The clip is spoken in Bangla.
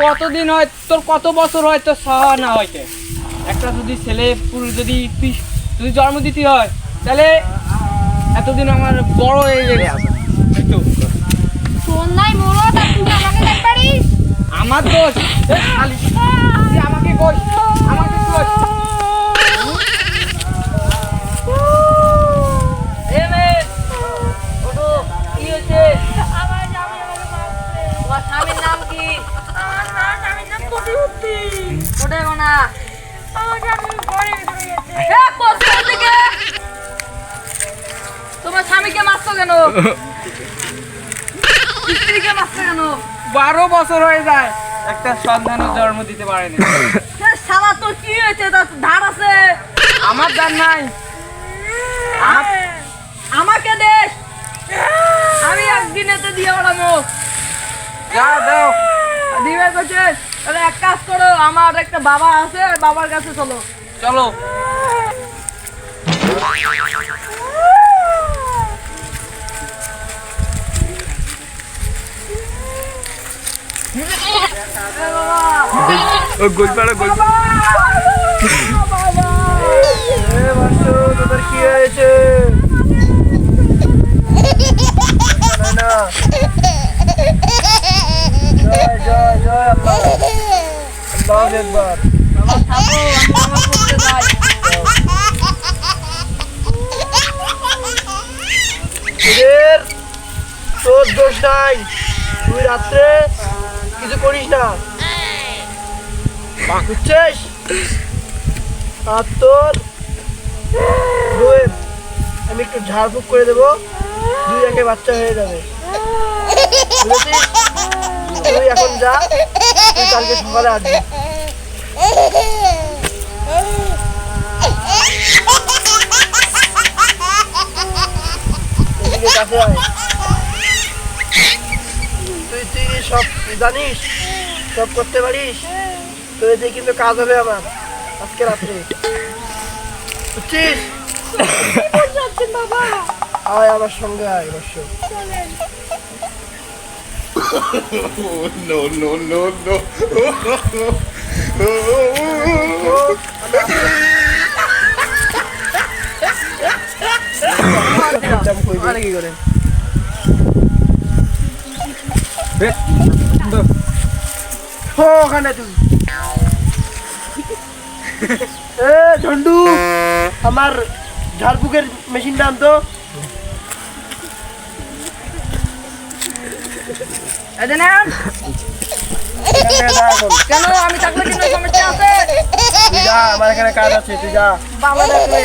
কতদিন হয়, তোর কত বছর হয় তোর সহা না হয়তো? একটা যদি ছেলে পুরুষ যদি তুই জন্ম দিতে হয়, তাহলে এতদিন আমার বড় হয়ে গেছে। তোর নাই মরদ আর তুই আমাকে দেখ পারিস? আমার দোষ খালি, তুই আমাকে কই, আমাকে কই। এ মেয়ে, ওঠো, কি হয়েছে? আমার স্বামী আমাকে মারছে। তোমার স্বামীর নাম কি? আমার স্বামীর নাম কবিউদ্দিন। ওঠে না। আমার স্বামী ঘরে চলে গেছে। তোমার স্বামীকে মারছো কেন? স্ত্রীকে মারছো কেন? 12 বছর হয়ে যায়, একটা সন্তানও জন্ম দিতে পারেনি। শালা তোর কি হয়েছে? তোর ধার আছে? আমার জান নাই। আমাকে দে, আমি একদিনেতে দিয়ে ওড়াবো। যা দাও। দিবে কইছে, তাহলে এক কাজ করো, আমার একটা বাবা আছে, বাবার কাছে চলো। চলো। তোদের কি হয়েছে? না জয় জয় জয় আল্লাহ, আল্লাহু আকবার। তোদের তোর দোষ নাই, তুই রাত্রে কিছু করিস না, বুঝছিস? আর তোর বউয়ের আমি একটু ঝাড়ফুঁক করে দেবো, 2 একে বাচ্চা হয়ে যাবে, বুঝেছিস? তুই এখন যা, তুই কালকে সকালে আসবি। এদিকে কাছে আয়। তুই সব জানিস, সব করতে পারিস, তো এদিকে কিন্তু কাজ হবে আমার আজকে রাত্রে, বুঝছিস? বাবা আয় আমার সঙ্গে আয়, অবশ্য। No, no, no, no. কি করে ওখানে তুই ঝন্ডু, আমার ঝাড়ফুঁকের মেশিনটা আনতো। কেন আমি থাকলে কিন্তু সমস্যা আছে? তুই যা, আমার এখানে কাজ আছে, তুই যা। বাবা দেখলে